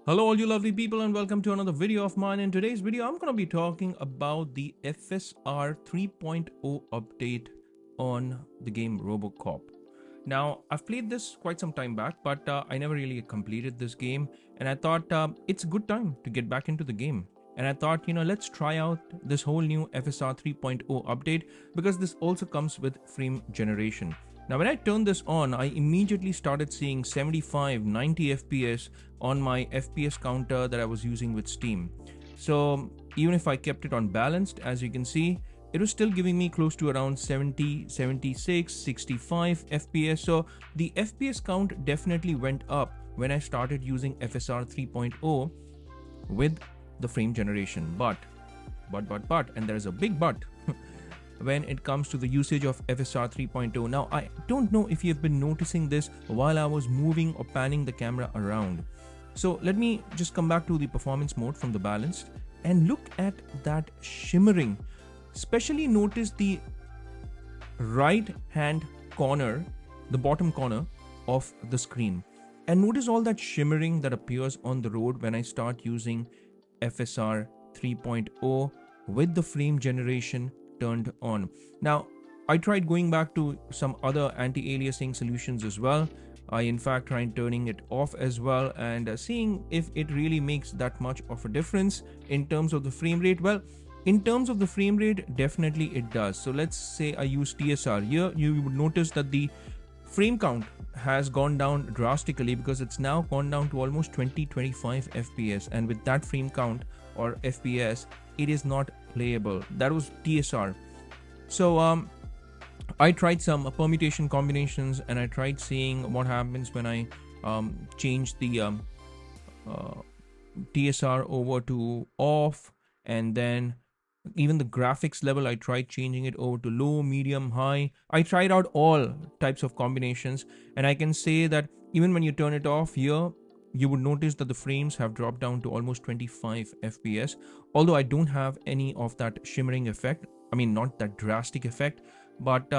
Hello all you lovely people and welcome to another video of mine. In today's video I'm going to be talking about the FSR 3.0 update on the game Robocop. Now I've played this quite some time back, but I never really completed this game, and I thought it's a good time to get back into the game. And I thought, let's try out this whole new FSR 3.0 update because this also comes with frame generation. Now when I turned this on, I immediately started seeing 75, 90 FPS on my FPS counter that I was using with Steam. So even if I kept it on balanced, as you can see, it was still giving me close to around 70, 76, 65 FPS. So the FPS count definitely went up when I started using FSR 3.0 with the frame generation. But, and there is a big but. When it comes to the usage of FSR 3.0. Now, I don't know if you've been noticing this while I was moving or panning the camera around. So let me just come back to the performance mode from the balanced and look at that shimmering. Especially notice the right hand corner, the bottom corner of the screen. And notice all that shimmering that appears on the road when I start using FSR 3.0 with the frame generation turned on. Now, I tried going back to some other anti-aliasing solutions as well. I in fact tried turning it off as well and seeing if it really makes that much of a difference in terms of the frame rate. Well, in terms of the frame rate, definitely it does. So let's say I use TSR. Here you would notice that the frame count has gone down drastically because it's now gone down to almost 20-25 FPS, and with that frame count or FPS, it is not playable. That was TSR. So I tried some permutation combinations and I tried seeing what happens when I change the TSR over to off, and then even the graphics level I tried changing it over to low, medium, high. I tried out all types of combinations, and I can say that even when you turn it off here, you would notice that the frames have dropped down to almost 25 FPS, although I don't have any of that shimmering effect. I mean, not that drastic effect, but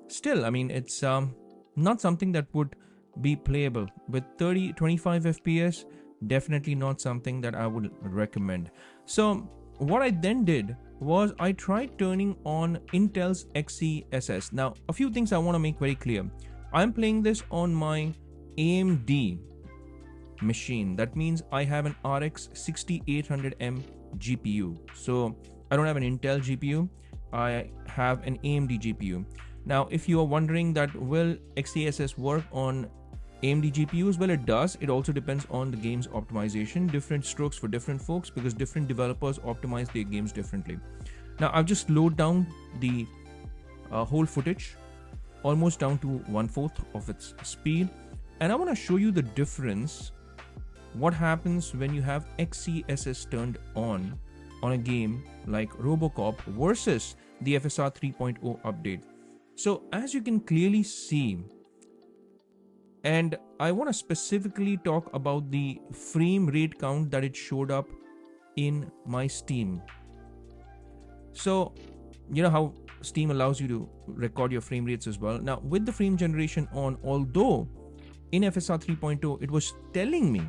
still, I mean, it's not something that would be playable. With 25 FPS, definitely not something that I would recommend. So what I then did was I tried turning on Intel's XeSS. Now, a few things I want to make very clear. I'm playing this on my AMD machine. That means I have an RX 6800M GPU. So I don't have an Intel GPU. I have an AMD GPU. Now, if you are wondering that will XeSS work on AMD GPUs, well, it does. It also depends on the game's optimization. Different strokes for different folks because different developers optimize their games differently. Now, I've just slowed down the whole footage almost down to 1/4 of its speed, and I want to show you the difference. What happens when you have XeSS turned on a game like Robocop versus the FSR 3.0 update. So as you can clearly see, and I want to specifically talk about the frame rate count that it showed up in my Steam. So you know how Steam allows you to record your frame rates as well. Now with the frame generation on, although in FSR 3.0 it was telling me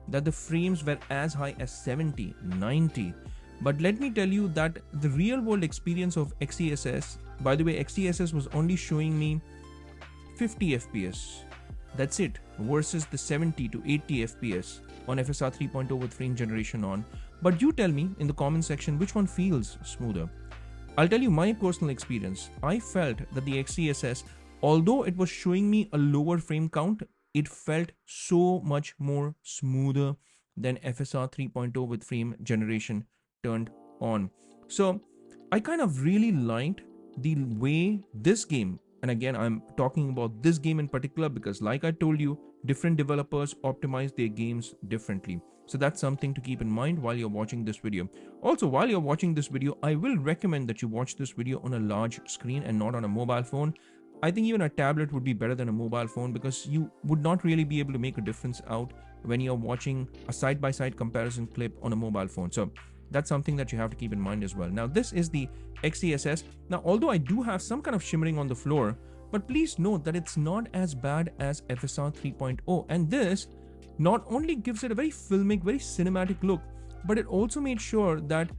that the frames were as high as 70, 90. But let me tell you that the real world experience of XeSS, by the way, XeSS was only showing me 50 FPS. That's it, versus the 70 to 80 FPS on FSR 3.0 with frame generation on. But you tell me in the comment section which one feels smoother. I'll tell you my personal experience. I felt that the XeSS, although it was showing me a lower frame count, it felt so much more smoother than FSR 3.0 with frame generation turned on. So I kind of really liked the way this game, and again I'm talking about this game in particular because like I told you, different developers optimize their games differently. So that's something to keep in mind while you're watching this video. Also, while you're watching this video, I will recommend that you watch this video on a large screen and not on a mobile phone. I think even a tablet would be better than a mobile phone because you would not really be able to make a difference out when you're watching a side-by-side comparison clip on a mobile phone. So that's something that you have to keep in mind as well. Now, this is the XeSS. Now, although I do have some kind of shimmering on the floor, but please note that it's not as bad as FSR 3.0. And this not only gives it a very filmic, very cinematic look, but it also made sure that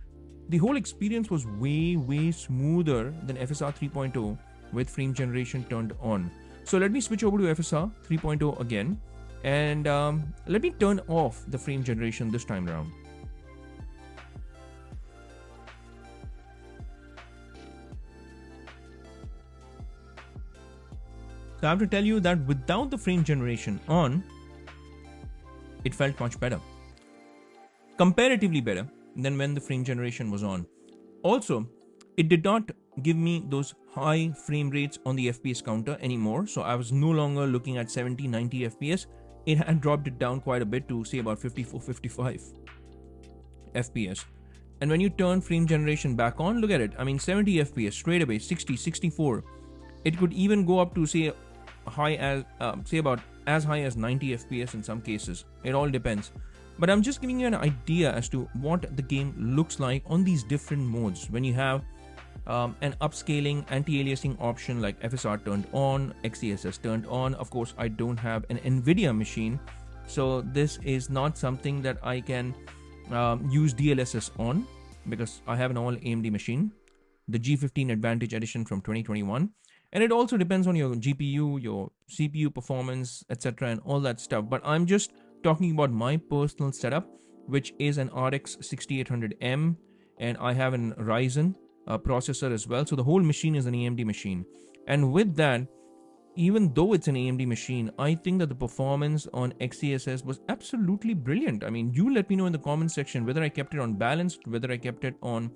the whole experience was way smoother than FSR 3.0 with frame generation turned on. So let me switch over to FSR 3.0 again, and let me turn off the frame generation this time around. So I have to tell you that without the frame generation on, it felt much better. Comparatively better than when the frame generation was on. Also, it did not give me those high frame rates on the FPS counter anymore. So I was no longer looking at 70, 90 FPS. It had dropped it down quite a bit to say about 54, 55 FPS. And when you turn frame generation back on, look at it. I mean, 70 FPS straight away, 60, 64. It could even go up to say about as high as 90 FPS in some cases. It all depends. But I'm just giving you an idea as to what the game looks like on these different modes. When you have an upscaling anti-aliasing option like FSR turned on, XeSS turned on. Of course, I don't have an NVIDIA machine, so this is not something that I can use DLSS on because I have an all AMD machine, the G15 Advantage Edition from 2021. And it also depends on your GPU, your CPU performance, etc. and all that stuff. But I'm just talking about my personal setup, which is an RX 6800M, and I have an Ryzen processor as well. So the whole machine is an AMD machine. And with that, even though it's an AMD machine, I think that the performance on XeSS was absolutely brilliant. I mean, you let me know in the comments section whether I kept it on balanced, whether I kept it on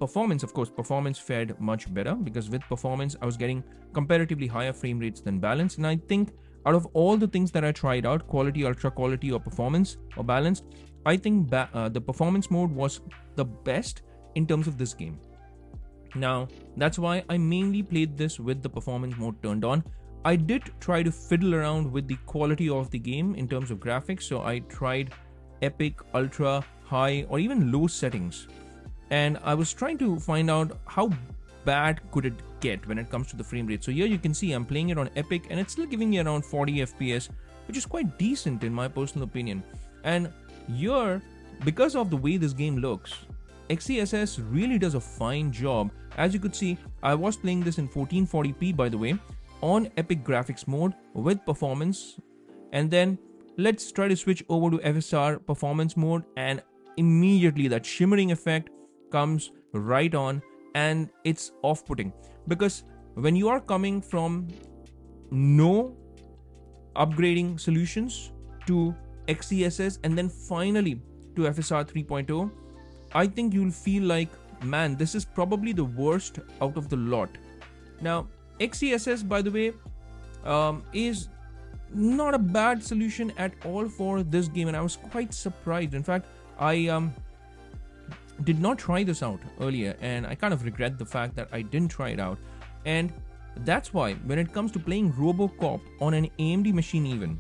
performance. Of course, performance fared much better because with performance, I was getting comparatively higher frame rates than balance. And I think out of all the things that I tried out, quality, ultra quality, or performance, or balance, I think the performance mode was the best in terms of this game. Now, that's why I mainly played this with the performance mode turned on. I did try to fiddle around with the quality of the game in terms of graphics. So I tried epic, ultra, high, or even low settings. And I was trying to find out how bad could it get when it comes to the frame rate. So here you can see I'm playing it on epic and it's still giving me around 40 FPS, which is quite decent in my personal opinion. And here, because of the way this game looks, XeSS really does a fine job. As you could see, I was playing this in 1440p, by the way, on epic graphics mode with performance. And then let's try to switch over to FSR performance mode, and immediately that shimmering effect comes right on, and it's off-putting because when you are coming from no upgrading solutions to XeSS and then finally to FSR 3.0, I think you'll feel like, man, this is probably the worst out of the lot. Now, XeSS, by the way, is not a bad solution at all for this game, and I was quite surprised. In fact, I did not try this out earlier, and I kind of regret the fact that I didn't try it out. And that's why when it comes to playing Robocop on an AMD machine even,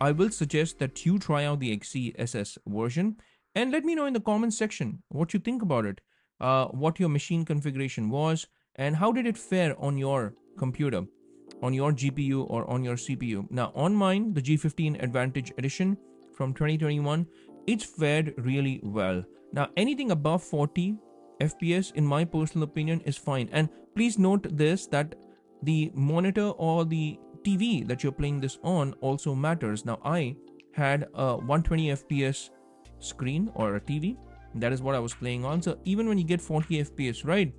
I will suggest that you try out the XeSS version and let me know in the comments section what you think about it, what your machine configuration was, and how did it fare on your computer, on your GPU or on your CPU. Now on mine, the G15 Advantage Edition from 2021, it's fared really well. Now anything above 40 FPS in my personal opinion is fine. And please note this, that the monitor or the TV that you're playing this on also matters. Now I had a 120 FPS screen or a TV, that is what I was playing on. So even when you get 40 FPS, right,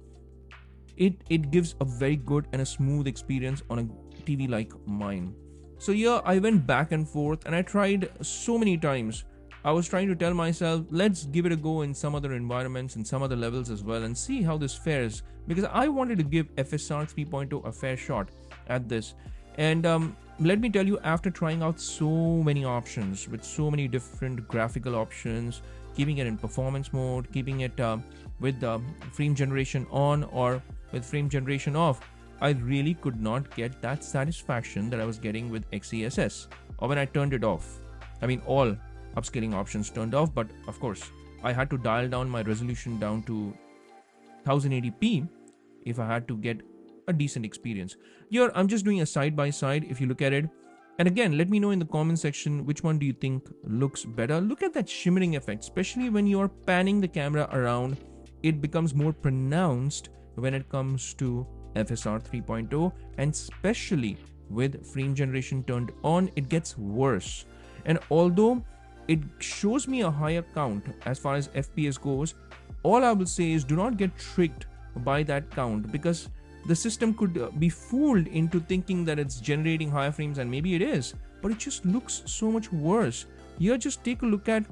it gives a very good and a smooth experience on a TV like mine. So yeah, I went back and forth and I tried so many times. I was trying to tell myself, let's give it a go in some other environments and some other levels as well and see how this fares, because I wanted to give FSR 3.0 a fair shot at this. And let me tell you, after trying out so many options with so many different graphical options, keeping it in performance mode, keeping it with frame generation on or with frame generation off, I really could not get that satisfaction that I was getting with XeSS or when I turned it off. I mean, all upscaling options turned off, but of course I had to dial down my resolution down to 1080p if I had to get a decent experience. Here I'm just doing a side by side. If you look at it, And again, let me know in the comment section which one do you think looks better. Look at that shimmering effect, especially when you're panning the camera around. It becomes more pronounced when it comes to FSR 3.0, and especially with frame generation turned on, it gets worse. And although it shows me a higher count as far as FPS goes, all I will say is do not get tricked by that count, because the system could be fooled into thinking that it's generating higher frames, and maybe it is, but it just looks so much worse. Here, just take a look at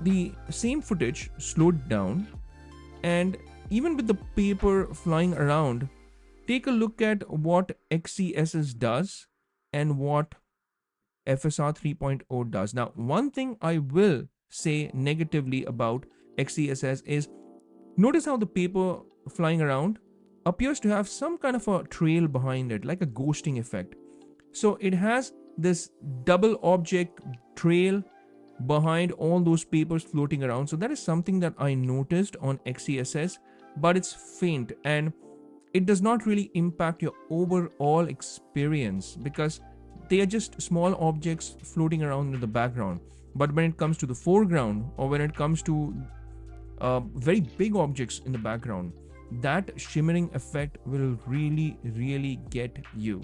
the same footage slowed down, and even with the paper flying around, take a look at what XeSS does and what FSR 3.0 does. Now, one thing I will say negatively about XeSS is, notice how the paper flying around appears to have some kind of a trail behind it, like a ghosting effect. So it has this double object trail behind all those papers floating around. So that is something that I noticed on XeSS, but it's faint and it does not really impact your overall experience because they are just small objects floating around in the background. But when it comes to the foreground, or when it comes to very big objects in the background, that shimmering effect will really get you.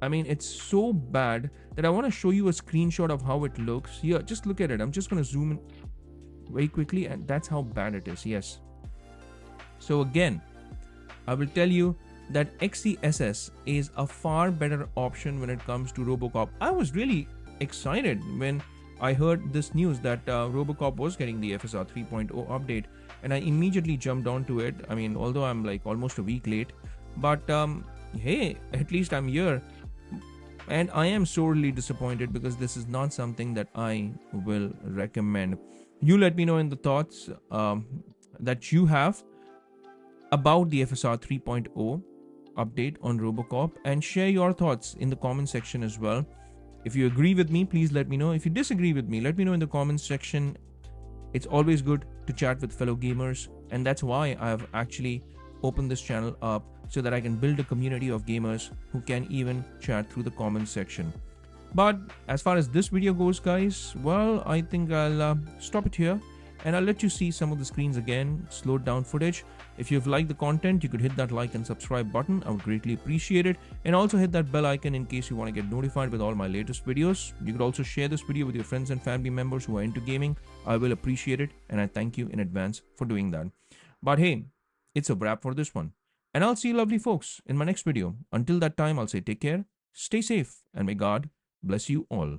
I mean, it's so bad that I want to show you a screenshot of how it looks. Here, just look at it. I'm just going to zoom in very quickly, and that's how bad it is. Yes. So again, I will tell you that XeSS is a far better option when it comes to Robocop. I was really excited when I heard this news that Robocop was getting the FSR 3.0 update, and I immediately jumped onto it. I mean, although I'm like almost a week late, but hey, at least I'm here. And I am sorely disappointed because this is not something that I will recommend. You let me know in the thoughts that you have about the FSR 3.0 update on Robocop, and share your thoughts in the comment section as well. If you agree with me, please let me know. If you disagree with me, let me know in the comments section. It's always good to chat with fellow gamers, and that's why I've actually opened this channel up, so that I can build a community of gamers who can even chat through the comments section. But as far as this video goes, guys, well, I think I'll stop it here, and I'll let you see some of the screens again, slowed down footage. If you've liked the content, you could hit that like and subscribe button. I would greatly appreciate it. And also hit that bell icon in case you want to get notified with all my latest videos. You could also share this video with your friends and family members who are into gaming. I will appreciate it, and I thank you in advance for doing that. But hey, it's a wrap for this one. And I'll see you lovely folks in my next video. Until that time, I'll say take care, stay safe, and may God bless you all.